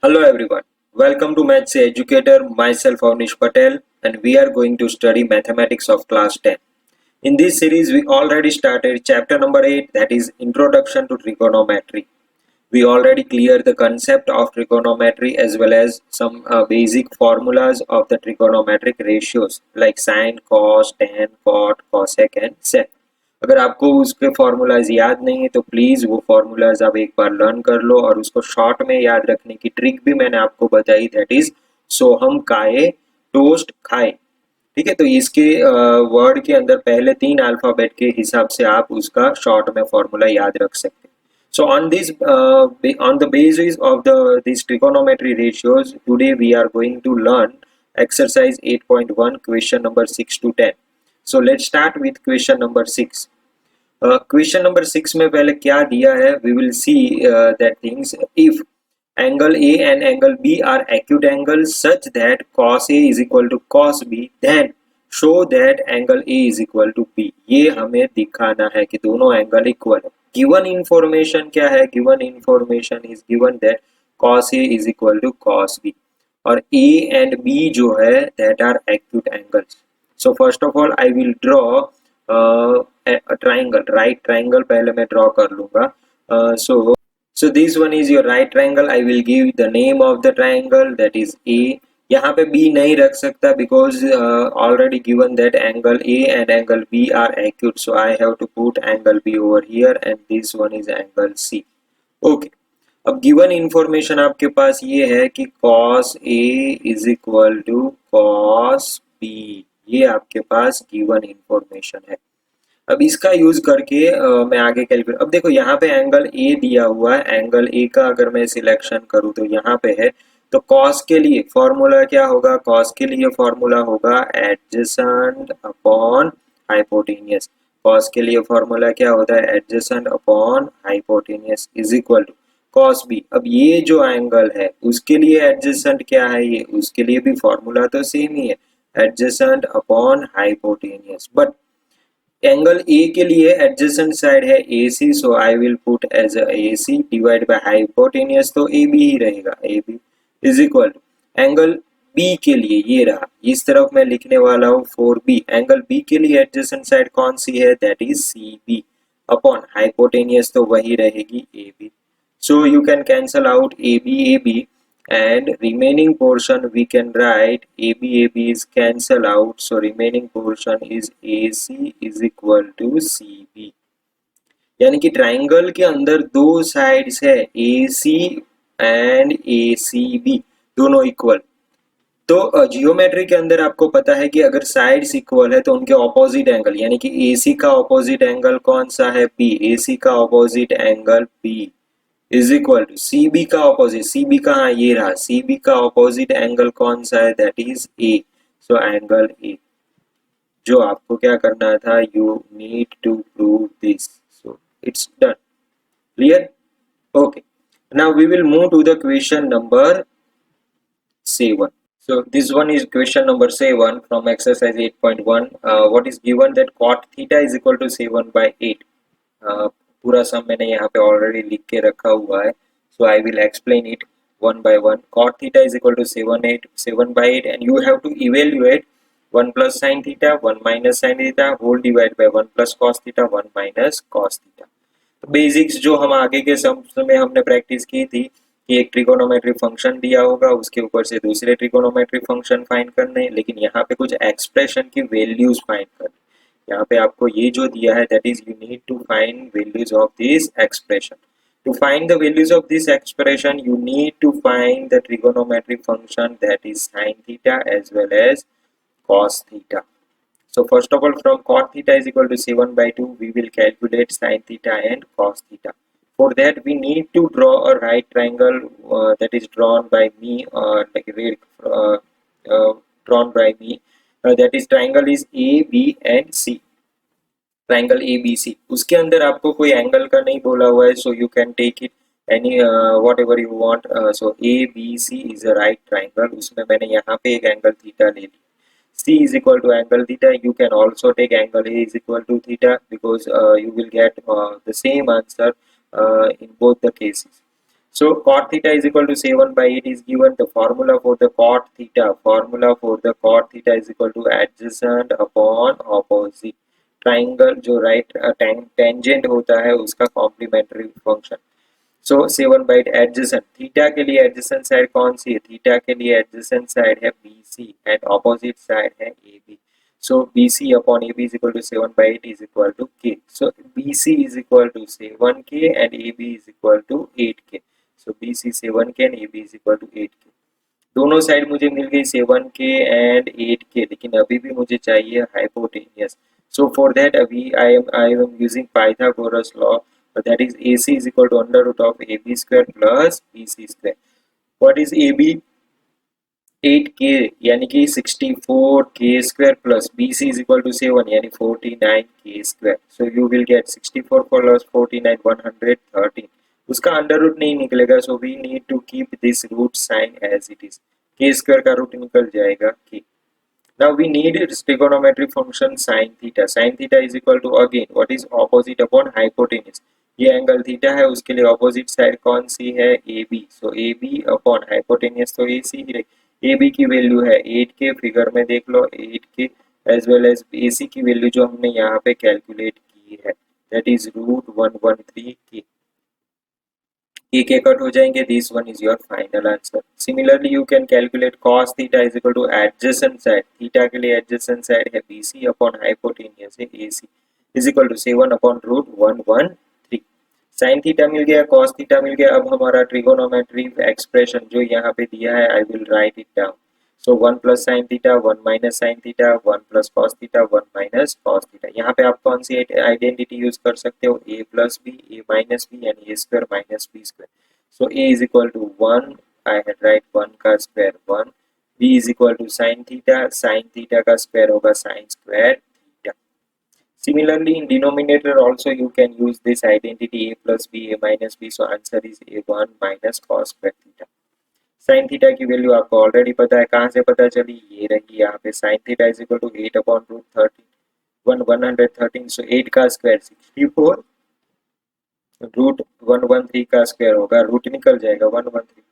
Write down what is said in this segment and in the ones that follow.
Hello everyone, welcome to Maths Educator, myself Avnish Patel, and we are going to study mathematics of class 10. In this series we already started chapter number 8, that is Introduction to Trigonometry. We already cleared the concept of trigonometry as well as some basic formulas of the trigonometric ratios like sine, cos, tan, cot, cosec and sec. अगर आपको उसके formulas याद नहीं है तो please वो formulas आप एक बार लर्न कर लो और उसको शॉर्ट में याद रखने की ट्रिक भी मैंने आपको बताई, दैट इज सोहम खाए टोस्ट खाए। ठीक है, तो इसके वर्ड के अंदर पहले 3 अल्फाबेट के हिसाब से आप उसका शॉर्ट में फॉर्मूला याद रख सकते हैं। So on the basis of these trigonometry ratios, today we are going to learn exercise 8.1 question number 6 to 10. So let's start with question number 6. Question number 6 में पहले क्या दिया है, we will see that things if angle A and angle B are acute angles such that cos A is equal to cos B, then show that angle A is equal to B. ये हमें दिखाना है कि दोनों angle equal है। Given information क्या है? Given information is given that cos A is equal to cos B और A and B जो है that are acute angles. So first of all I will draw a triangle, right triangle पहले मैं draw कर लूँगा। So this one is your right triangle. I will give the name of the triangle, that is A. यहाँ पे B नहीं रख सकता because already given that angle A and angle B are acute, so I have to put angle B over here and this one is angle C. Okay. अब given information आपके पास ये है कि cos A is equal to cos B, ये आपके पास given information है। अब इसका यूज करके मैं आगे कैलकुलेट, अब देखो यहाँ पे एंगल ए दिया हुआ है, एंगल ए का अगर मैं सिलेक्शन करूँ तो यहाँ पे है, तो कॉस के लिए फॉर्मूला क्या होगा? कॉस के लिए फॉर्मूला होगा एडजेसेंट अपॉन हाइपोटेनियस। कॉस के लिए फॉर्मूला क्या होता है? Adjacent upon hypotenuse is equal to cos B. अब ये जो एंगल है उसके लिए एडजेसेंट क्या है? ये उसके लिए भी फॉर्मूला तो सेम ही है, adjacent upon hypotenuse, but angle A के लिए एडजेसेंट साइड है A C, so I will put as A C divide by hypotenuse, तो ए बी ही रहेगा, A B is equal to angle B के लिए ये रहा, इस तरफ मैं लिखने वाला हूँ 4b। एंगल बी के लिए एडजेसेंट साइड कौन सी है? That is C B upon hypotenuse, तो वही रहेगी A B. So you can cancel out A B and remaining portion we can write AB is cancel out, so remaining portion is AC is equal to CB। यानी कि triangle के अंदर दो sides है AC and ACB, दोनों equal. तो geometry के अंदर आपको पता है कि अगर साइड्स इक्वल है तो उनके ऑपोजिट एंगल, यानी कि AC का ऑपोजिट एंगल कौन सा है? B। AC का opposite angle B is equal to C B का ऑपोजिट, सी बी कहाँ? ये रहा, सी बी का ऑपोजिट एंगल कौन सा है? That is A. So angle A, जो आपको क्या करना था, you need to prove this, so it's done, clear? Okay, now we will move to the question number 7. So this one is question number 7 from exercise 8.1. What is given that cot theta is equal to 7 by 8. पूरा सम मैंने यहाँ पे already लिख के रखा हुआ है, so I will explain it one by one. cot theta is equal to 7 by 8 and you have to evaluate 1 plus sin theta 1 minus sin theta whole divided by 1 plus cos theta 1 minus cos theta। तो basics जो हम आगे के सम में हमने practice की थी कि एक ट्रिगोनोमेट्री फंक्शन दिया होगा, उसके ऊपर से दूसरे ट्रिगोनोमेट्री फंक्शन फाइंड करने, लेकिन यहाँ पे कुछ एक्सप्रेशन की वैल्यूज फाइंड करनी। यहाँ पे आपको ये जो दिया है that is you need to find values of this expression. To find the values of this expression, you need to find the trigonometric function that is sin theta as well as cos theta. So first of all, from cot theta is equal to 7 by 2, we will calculate sin theta and cos theta. For that, we need to draw a right triangle that is drawn by me, drawn by me. That is triangle is A, B and C. Triangle A B C, उसके अंदर आपको कोई angle का नहीं बोला हुआ है, so you can take it any whatever you want. So A B C is a right triangle, उसमें मैंने यहाँ पे एक एंगल थीटा ले लिया, C is equal to angle theta. You can also take angle A is equal to theta because you will get the same answer in both the cases. So cot theta is equal to 7 by 8 is given. The formula for the cot theta is equal to adjacent upon opposite. Triangle जो right tangent होता है उसका complementary function. So 7 by adjacent theta के लिए adjacent side कौन सी है? Theta के लिए एडजेसेंट साइड है BC एंड ऑपोजिट साइड है AB. So BC upon AB is equal to 7 by 8 is equal to K. So BC is equal to 7K and AB is equal to 8K. So BC 7K and AB is equal to 8K. दोनों side मुझे मिल गई 7K and 8K, लेकिन अभी भी मुझे चाहिए hypotenuse. So for that अभी I am using Pythagoras law, that is AC is equal to under root of AB square plus BC square. What is AB? 8K यानी कि 64K square plus BC is equal to 7 यानी 49K square. So you will get 64 plus 49 113. उसका under root नहीं निकलेगा, so we need to keep this root sign as it is. K square का root निकल जाएगा K. Now we need trigonometry function sin theta. Sin theta is equal to again what is opposite upon hypotenuse. ये angle theta है, उसके लिए opposite side कौन सी है? AB. सो AB अपॉन हाइपोटेनियस तो AC ही रहेगी. AB की वैल्यू है 8K, फिगर में देख लो 8K, as well as AC की वैल्यू जो हमने यहाँ पे कैलकुलेट की है that is root 113K. K cut हो जाएंगे. This one is your final answer. Similarly, you can calculate cos theta is equal to adjacent side. Theta के लिए adjacent side है BC upon hypotenuse है AC is equal to 7 upon root 113. Sin theta मिल गया, cos theta मिल गया. अब हमारा trigonometry expression जो यहाँ पे दिया है I will write it down. So 1 plus sin theta, 1 minus sin theta, 1 plus cos theta, 1 minus cos theta. यहाँ पे आप कौन सी आइडेंटिटी यूज कर सकते हो? a plus b, a minus b यानी a square minus b square. So a is equal to 1, I had write 1 का square 1, b is equal to sin theta का square होगा sin square theta. Similarly, in denominator also you can use this identity a plus b, a minus b. So answer is a1 minus cos square theta. Sine theta की value आपको already पता है, कहाँ से पता चली? ये रही यहाँ पे. Sine theta is equal to 8 upon root 13 113. So 8 का स्क्वायर 64, रूट 113 का स्क्वायर होगा, रूट निकल जाएगा 113.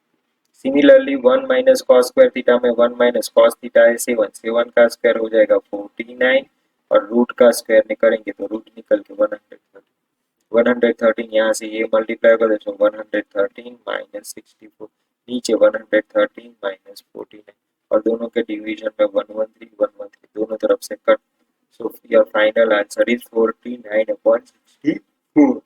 Similarly 1 minus cos square theta में 1 माइनस कॉस थीटा है 7 का स्क्वायर हो जाएगा 49 और रूट का स्क्वायर निकलेंगे तो रूट निकल के 113 यहाँ से ये मल्टीप्लाई कर दो 113 माइनस 64 नीचे 113 माइनस 49 और दोनों के डिवीजन में 113 दोनों तरफ से cut. So your final answer is 49/64.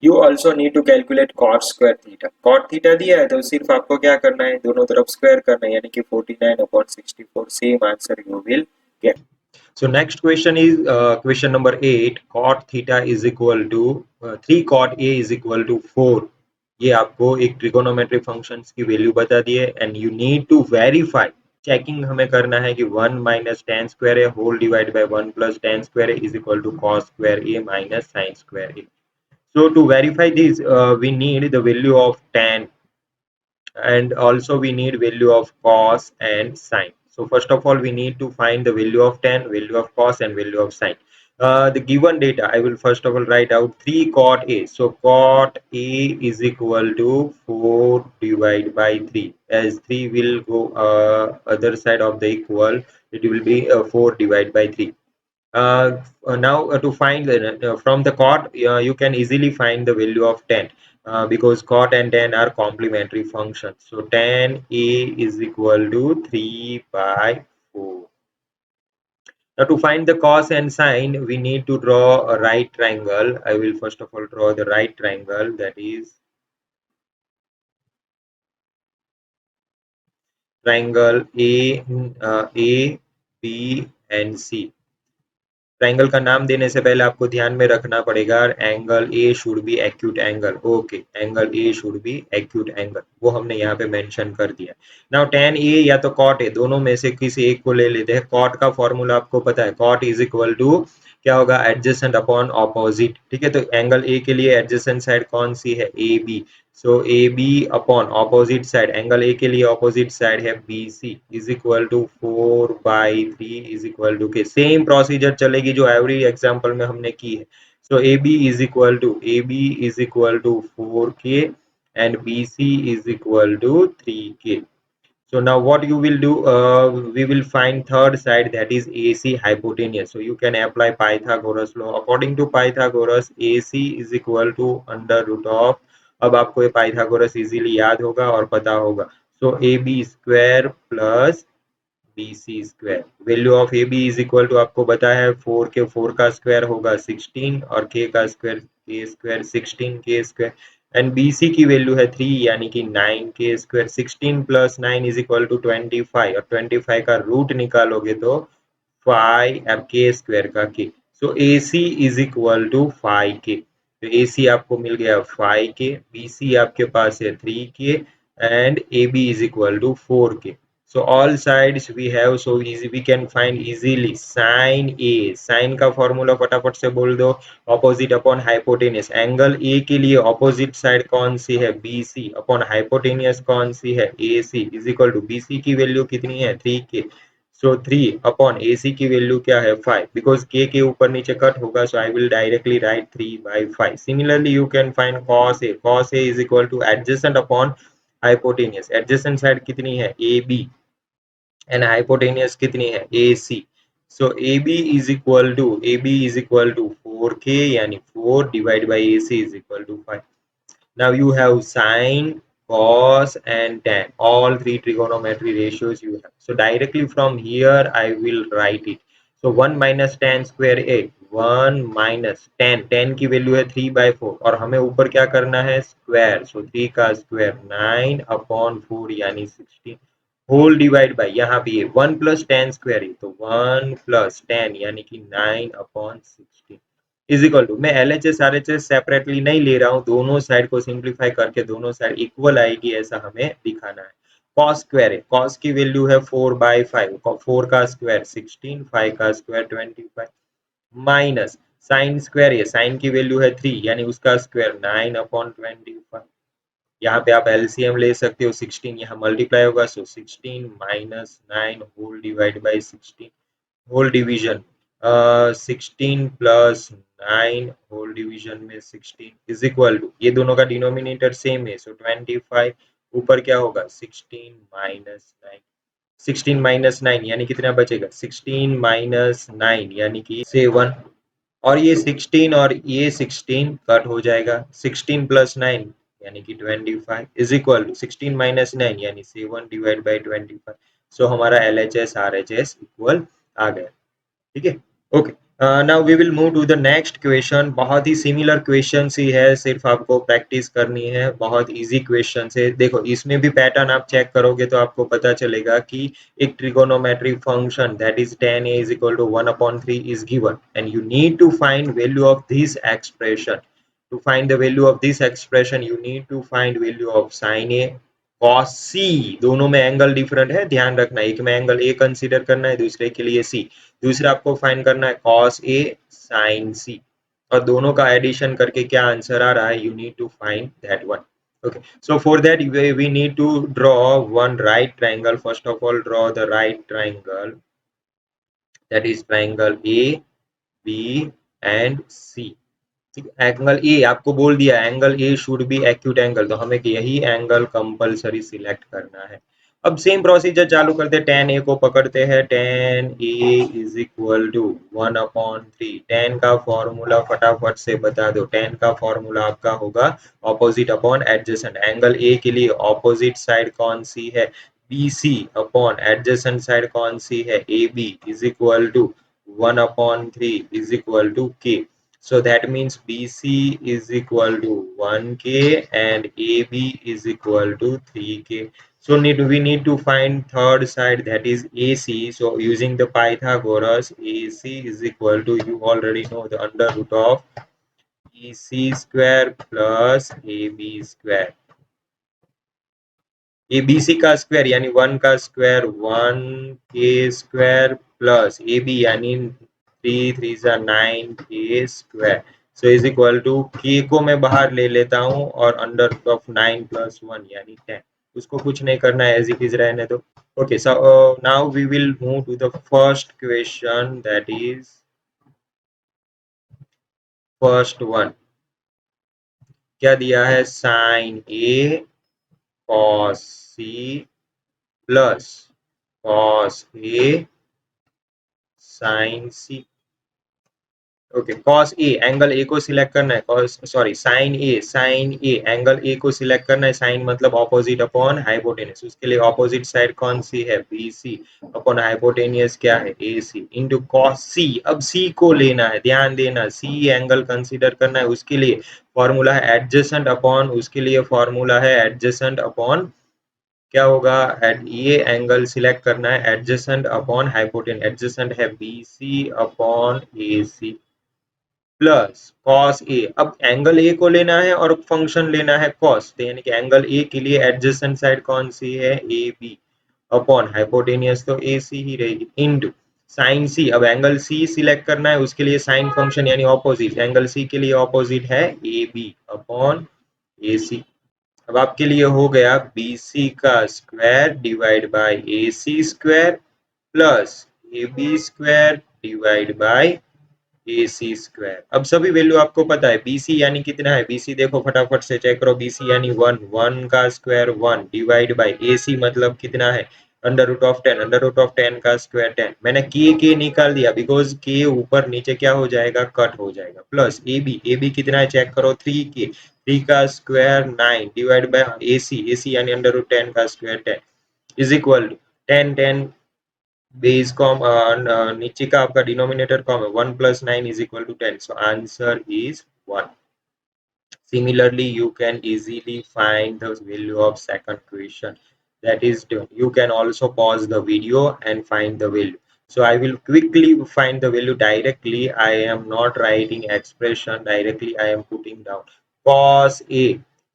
You also need to calculate cot square theta. Cot theta दिया है तो सिर्फ आपको क्या करना है? दोनों तरफ स्क्वायर करना है यानी कि 49/64. Same answer you will get. So next question is question number 8. Cot theta is equal to 3 cot A is equal to 4. ये आपको एक ट्रिगोनोमेट्रिक फंक्शंस की वैल्यू बता दी है and you need to verify. Checking हमें करना है कि 1 माइनस टेन स्क्वायर है whole divide by 1 plus ten square है is equal to cos square A minus sine square A. So to verify this, we need the value of tan and also we need value of cos and sine. So first of all we need to find the value of tan, value of cos and value of sine. The given data I will first of all write out 3 cot A. So cot A is equal to 4 divided by 3, as 3 will go other side of the equal, it will be 4 divided by 3. Now to find from the cot you can easily find the value of tan because cot and tan are complementary functions. So tan A is equal to 3 by 4. Now to find the cos and sine we need to draw a right triangle. I will first of all draw the right triangle, that is triangle A, B and C. Triangle का नाम देने से पहले आपको ध्यान में रखना पड़ेगा angle A should be acute angle. Okay, angle A should be acute angle, वो हमने यहाँ पे मेंशन कर दिया. नाउ टेन ए या तो कॉट ए, दोनों में से किसी एक को ले लेते हैं. कॉट का फॉर्मूला आपको पता है, कॉट इज इक्वल टू क्या होगा? Adjacent upon opposite. ठीक है, तो एंगल ए के लिए एडजेसेंट साइड कौन सी है? A B. So A B upon opposite side, angle A के लिए ऑपोजिट साइड है B C, is equal to 4/3 is equal to K. Same procedure चलेगी जो एवरी एग्जांपल में हमने की है. So AB is equal to 4K and BC is equal to 3K. So now what you will do, we will find third side, that is AC hypotenuse. So you can apply Pythagoras law. According to Pythagoras, AC is equal to under root of, अब आपको ये Pythagoras easily याद होगा और पता होगा. So AB square plus BC square. Value of A B is equal to आपको पता है 4 के 4 का स्क्वायर होगा 16 और के square 16 K square and BC की वैल्यू है 3 यानी कि 9 K square. 16 plus 9 is equal to 25 और 25 का रूट निकालोगे तो 5 अब के स्क्वायर का के. सो ए सी इज इक्वल टू 5 के. तो ए सी आपको मिल गया 5 के, बी सी आपके पास है 3 K and A B is equal to 4 K. So all sides we have, so easy we can find easily sin A. Sin का फॉर्मूला फटाफट से बोल दो. Opposite upon hypotenuse. Angle A के लिए ऑपोजिट साइड कौन सी है? BC अपॉन हाइपोटेनियस कौन सी है? AC is equal to BC की वैल्यू कितनी है? 3K. सो 3 अपॉन AC की वैल्यू क्या है? 5. बिकॉज K के ऊपर नीचे कट होगा, so I will directly write 3/5. Similarly you can find cos A. cos A is equal to adjacent upon hypotenuse. Adjacent side कितनी है? AB एंड हाइपोटेनियस कितनी है? AC. So AB is equal to 4K यानी 4 divide by AC is equal to 5. Now you have sine, cos and tan. All three trigonometry ratios you have. So directly from here I will write it. So 1 minus tan square A. 1 minus tan. Tan की value है 3/4 और हमें ऊपर क्या करना है? Square. सो 3 का square 9 upon 4 यानी 16 होल डिवाइड बाई यहाँ पे 1 प्लस टेन स्क्वायर है तो 1 प्लस 10 यानी कि 9 अपॉन 16 इज इक्वल टू. मैं LHS RHS सेपरेटली नहीं ले रहा हूँ, दोनों साइड को सिंप्लीफाई करके दोनों साइड इक्वल आएगी ऐसा हमें दिखाना है. कॉस स्क्वायर है, कॉस की वैल्यू है 4/5. 4 का स्क्वायर 16, 5 का स्क्वायर 25 माइनस साइन स्क्वायर है, साइन की वैल्यू है 3 यानी उसका स्क्वायर 9 अपॉन 25. यहाँ पे आप एलसीएम ले सकते हो, 16 यहाँ मल्टीप्लाई होगा, so 16 minus 9 whole divide by 16 whole division 16 plus 9 whole division में 16 इज इक्वल टू, ये दोनों का डिनोमिनेटर सेम है, सो 25 ऊपर क्या होगा 16 माइनस 9. 16 माइनस 9 यानी कितना बचेगा? 16 माइनस 9 यानी कि 7 और ये 16 और ये 16 कट हो जाएगा. 16 प्लस 9 यानी कि 25 इज इक्वल टू 16 माइनस 9 यानी 7 डिवाइड बाई 25. सो हमारा LHS RHS इक्वल आ गया. ठीक है. Okay. Now we will move to the next question. बहुत ही सिमिलर क्वेश्चन ही है, सिर्फ आपको प्रैक्टिस करनी है. बहुत इजी क्वेश्चन है. देखो इसमें भी पैटर्न आप चेक करोगे तो आपको पता चलेगा कि एक trigonometric function that is tan A is equal to 1/3 is given and you need to find value of this expression. To find the value of this expression you need to find value of sin A cos C. दोनों में angle different है, ध्यान रखना. एक में angle A consider करना है, दूसरे के लिए C. दूसरा आपको फाइंड करना है cos A sin C और दोनों का एडिशन करके क्या आंसर आ रहा है, you need to find that one. Okay, so for that we need to draw one right triangle. First of all, draw the right triangle, that is triangle A, B and C. Angle A आपको बोल दिया, angle A should be acute angle, तो हमें यही angle compulsory select करना है. अब same procedure चालू करते हैं. tan ए को पकड़ते हैं. tan A is equal to 1/3. tan का फॉर्मूला फटाफट से बता दो. tan का फॉर्मूला आपका होगा opposite upon adjacent. Angle A के लिए ऑपोजिट साइड कौन सी है? BC अपॉन एडजेसेंट साइड कौन सी है? AB is equal to 1/3 is equal to K. So that means BC is equal to 1K and AB is equal to 3K. So we need to find third side, that is AC. So using the Pythagoras, AC is equal to, you already know, the under root of EC square plus AB square. ABC का square यानी 1 का square 1K square plus AB यानी 3 3 9 K square. So is equal to K को मैं बाहर ले लेता हूँ और अंडर रूट ऑफ 9 प्लस 1 यानी 10. उसको कुछ नहीं करना है, एज इट इज रहने दो. Okay, so now we will move to the first question, that is first one क्या दिया है, sine A cos C plus cos A sine C. Okay, cos A, angle A को select करना है, cos sorry sine A angle A को select करना है, sign मतलब ऑपोजिट अपॉन हाइपोटेनस, उसके लिए ऑपोजिट साइड कौन सी है, बी सी अपॉन हाइपोटेनियस क्या है, ए सी इंटू कॉस सी। अब सी को लेना है, ध्यान देना, सी एंगल कंसीडर करना है, उसके लिए फॉर्मूला है एडजेसेंट अपॉन, उसके लिए फॉर्मूला है एडजेसेंट अपॉन क्या होगा, ये एंगल सिलेक्ट करना है एडजेसेंट अपॉन हाइपोटेन, एडजेसेंट है बी सी अपॉन ए सी प्लस कॉस ए। अब एंगल ए को लेना है और फंक्शन लेना है कॉस, तो यानी कि एंगल ए के लिए एडजेसेंट साइड कौन सी है, ए बी अपॉन हाइपोटेनियस तो ए सी ही रहेगी इनटू साइन सी। अब एंगल सी सिलेक्ट करना है, उसके लिए साइन फंक्शन यानी ऑपोजिट, एंगल सी के लिए ऑपोजिट है ए बी अपॉन ए सी। अब आपके लिए हो गया बी सी का square divide by A C square plus A B square divide by A C square. अब सभी वैल्यू आपको पता है, बी सी यानी कितना है, बी सी देखो फटाफट से चेक करो, बी सी यानी वन, वन का square one divide by A C मतलब कितना है, under root of ten, under root of ten का स्क्वायर टेन। मैंने के निकाल दिया बिकॉज के ऊपर नीचे क्या हो जाएगा, कट हो जाएगा, प्लस ए बी कितना है चेक करो, थ्री के, थ्री का square nine divide by A C यानी अंडर रूट टेन का square ten is equal to ten, ten base common नीचे का आपका डिनोमिनेटर कॉम है, one plus nine is equal to ten, so answer is one. Similarly, you can easily find the value of second question. That is done. You can also pause the video and find the value. So I will quickly find the value directly. I am not writing expression directly. I am putting down cos A.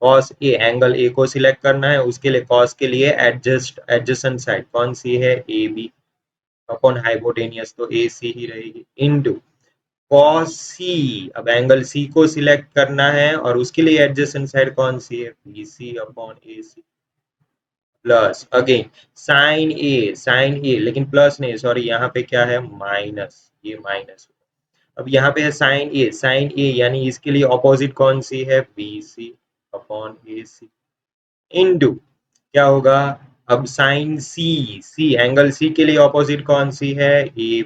cos A angle A को select करना है, उसके लिए cos के लिए adjacent side कौन सी है, ए बी अपॉन हाइपोटेनियस तो ए सी ही रहेगी इनटू कॉस सी। अब एंगल सी को सिलेक्ट करना है और उसके लिए एडजेसेंट साइड कौन सी है, बी सी अपॉन ए सी प्लस अगेन साइन ए लेकिन प्लस नहीं, सॉरी यहाँ पे क्या है माइनस, ये माइनस। अब यहाँ पे है साइन ए यानी इसके लिए ऑपोजिट कौन सी है, बी सी अपॉन ए सी इनटू क्या होगा, अब साइन सी एंगल सी के लिए ऑपोजिट कौन सी है, ए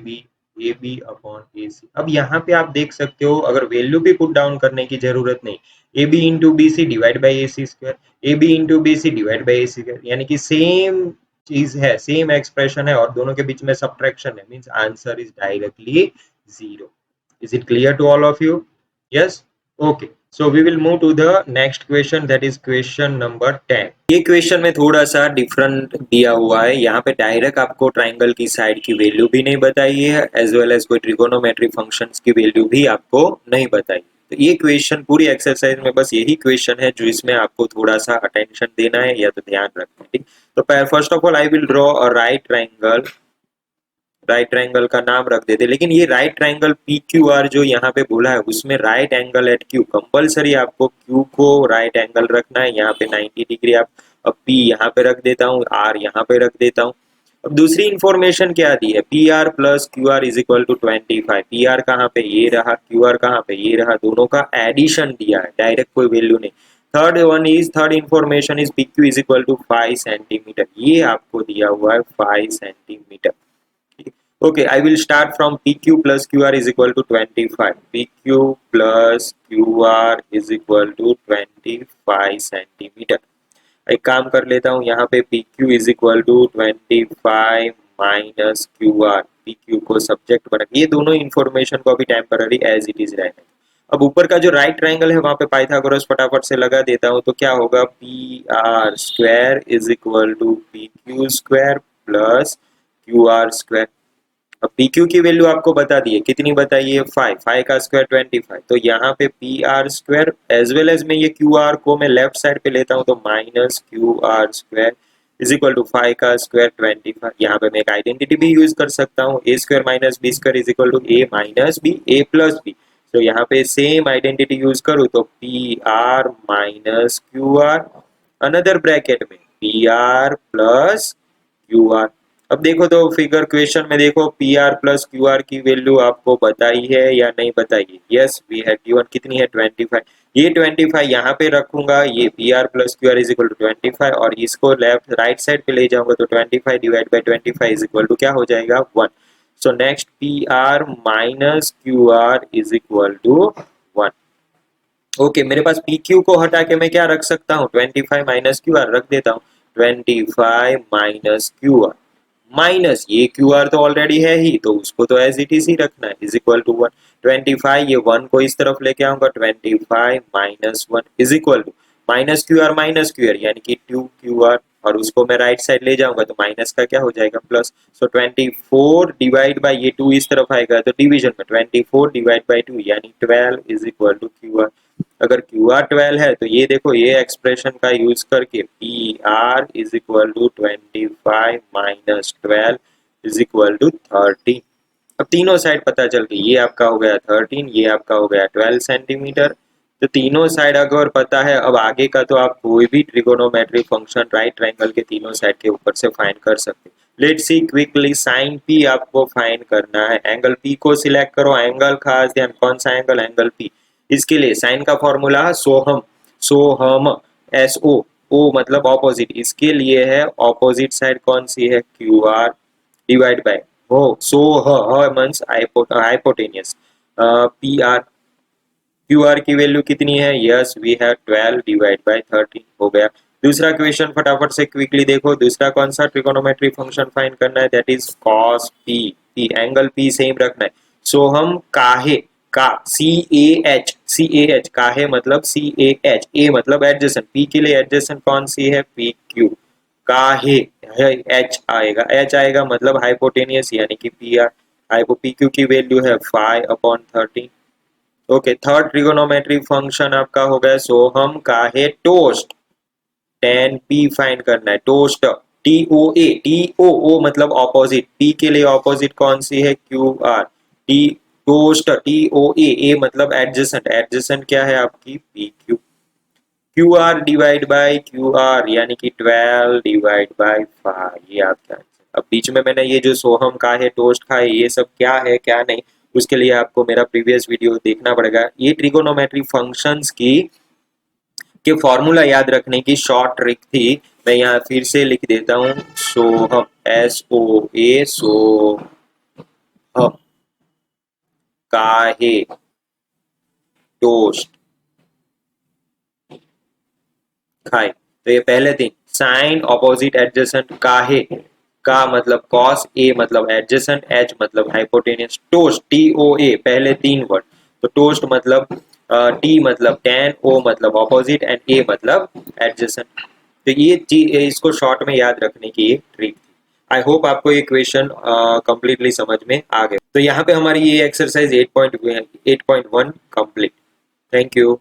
बी अपॉन ए सी। अब यहाँ पे आप देख सकते हो, अगर वैल्यू भी पुट डाउन करने की जरूरत नहीं, A B into B C divide by A C square, A B into B C divide by A C square, यानी कि सेम चीज है, सेम एक्सप्रेशन है और दोनों के बीच में सब्ट्रैक्शन है, means answer is directly zero. Is it clear to all of you? Yes, okay. So we will move to the next question, that is question number 10। ये क्वेश्चन में थोड़ा सा डिफरेंट दिया हुआ है, यहाँ पे डायरेक्ट आपको ट्राइंगल की साइड की वैल्यू भी नहीं बताई है, एज वेल एज कोई ट्रिगोनोमेट्री फंक्शंस की वैल्यू भी आपको नहीं बताई। तो ये क्वेश्चन पूरी एक्सरसाइज में बस यही क्वेश्चन है जो इसमें आपको थोड़ा सा अटेंशन देना है या तो ध्यान रखना है, ठीक। तो first of all I will draw a right triangle का नाम रख देते, लेकिन ये right triangle P Q R जो यहाँ पे बोला है उसमें right angle at Q, compulsory आपको क्यू को राइट एंगल रखना है, यहाँ पे 90 डिग्री आप, अब पी यहाँ पे रख देता हूँ, आर यहाँ पे रख देता हूँ। अब दूसरी इंफॉर्मेशन क्या दी है, P R plus Q R is equal to 25, P R कहाँ पे ये रहा, क्यू आर कहाँ पे ये रहा, दोनों का एडिशन दिया है, डायरेक्ट कोई वैल्यू नहीं। Third information is P Q is equal to 5 centimetre, ये आपको दिया हुआ है 5 centimetre. Okay, I will start from PQ plus QR is equal to 25. PQ plus QR is equal to 25 centimetre. एक काम कर लेता हूँ, यहाँ पे PQ is equal to 25 minus QR, PQ को सब्जेक्ट बना, ये दोनों इंफॉर्मेशन को अभी टेम्पररी एज इट इज रहने। अब ऊपर का जो राइट ट्रायंगल है वहां पे पाइथागोरस फटाफट से लगा देता हूँ, तो क्या होगा, P R square is equal to P Q square plus Q R square. अब पी क्यू की वैल्यू आपको बता दी है, कितनी बताई है, 5, 5 का स्क्वायर 25, तो यहाँ पे P R square as well as मैं ये क्यू आर को मैं लेफ्ट साइड पे लेता हूँ तो minus Q R square is equal to 5 का स्क्वायर 25। यहाँ पे मैं एक आइडेंटिटी भी यूज कर सकता हूँ, A square minus B square is equal to A minus B, A plus B. तो यहाँ पे सेम आइडेंटिटी यूज करूँ तो P R minus Q R, another bracket में P R plus Q R. अब देखो तो फिगर क्वेश्चन में देखो P R plus Q R की वैल्यू आपको बताई है या नहीं बताई है? यस वी हैव गिवन, कितनी है 25। ये 25 यहाँ पे रखूंगा, ये P R plus Q R is equal to 25 और इसको लेफ्ट राइट साइड पे ले जाऊंगा तो 25 divide by 25 is equal to क्या हो जाएगा 1। So next P R minus Q R is equal to 1। Okay मेरे पास पी क्यू को हटा के मैं क्या रख सकता हूँ 25 माइनस क्यू आर रख देता हूँ। 25 माइनस क्यू आर माइनस ये क्यू आर तो ऑलरेडी है ही तो उसको तो एज इट इज ही रखना है इज इक्वल टू 1। 25 ये 1 को इस तरफ लेके आऊंगा 25 minus 1 is equal to minus Q R यानी कि 2 क्यू आर और उसको मैं राइट साइड ले जाऊंगा तो माइनस का क्या हो जाएगा प्लस। सो 24 डिवाइड बाई ये 2 इस तरफ आएगा तो डिवीजन में 24 डिवाइड बाई 2 यानी 12 is equal to Q R. अगर क्यू आर 12 है तो ये देखो ये एक्सप्रेशन का यूज करके P R is equal to 25 minus 12 is equal to 13। अब तीनों साइड पता चल गई, ये आपका हो गया 13, ये आपका हो गया 12 सेंटीमीटर। तो तीनों साइड अगर पता है, अब आगे का तो आप कोई भी ट्रिगोनोमेट्री फंक्शन राइट ट्रायंगल के तीनों साइड के ऊपर से फाइंड कर सकते हैं। Let's see quickly sine P आपको फाइंड करना है। एंगल पी को सिलेक्ट करो, एंगल खास ध्यान, कौन सा एंगल? Angle P. इसके लिए साइन का फॉर्मूला सोहम, सोहम एस ओ, ओ मतलब ऑपोजिट, इसके लिए है ऑपोजिट साइड कौन सी है क्यू आर डिवाइड बाय हो सो ह means hypotenuse P R. Q R की वैल्यू कितनी है? Yes we have 12 divide by 13 हो गया। दूसरा क्वेश्चन फटाफट से क्विकली देखो, दूसरा कौन सा ट्रिगोनोमेट्री फंक्शन फाइंड करना है? That is cos P. P angle P same रखना है। सो हम काहे का सी ए एच काहे मतलब सी ए एच, ए मतलब एडजेसेंट, पी के लिए एडजेसेंट कौन सी है? P Q. काहे एच आएगा, एच आएगा मतलब हाइपोटेनियस यानी कि P R. Hypo P Q की वैल्यू है 5/13। ओके थर्ड ट्रिगोनोमेट्री फंक्शन आपका हो गया सोहम काहे टोस्ट। टेन पी फाइंड करना है, toast T O A, T O O मतलब ऑपोजिट, पी के लिए ऑपोजिट कौन सी है? Q R. T toast T O A, A मतलब एडजेसेंट, एडजेसेंट क्या है आपकी? P Q. Q R divide by Q R यानी कि 12 डिवाइड बाई 5, ये आपका आंसर। अब बीच में मैंने ये जो सोहम का है टोस्ट का है ये सब क्या है क्या नहीं, उसके लिए आपको मेरा प्रीवियस वीडियो देखना पड़ेगा। ये ट्रिगोनोमेट्री फंक्शंस की के फॉर्मूला याद रखने की शॉर्ट ट्रिक थी, मैं यहाँ फिर से लिख देता हूँ। सोहम एस ओ ए सोहम काहे टोस्ट खाए। तो ये पहले दिन साइन ऑपोजिट एडजेसेंट काहे, का मतलब कॉस, ए मतलब एडजेसेंट, एच मतलब हाइपोटेनियस, टोस्ट टी ओ ए पहले तीन वर्ड, तो टोस्ट मतलब टी मतलब टेन, ओ मतलब ऑपोजिट एंड ए मतलब एडजेसेंट। तो ये इसको शॉर्ट में याद रखने की एक ट्रिक। आई होप आपको ये क्वेश्चन कंप्लीटली समझ में आ गए। तो यहाँ पे हमारी ये एक्सरसाइज 8.1 कंप्लीट। Thank you.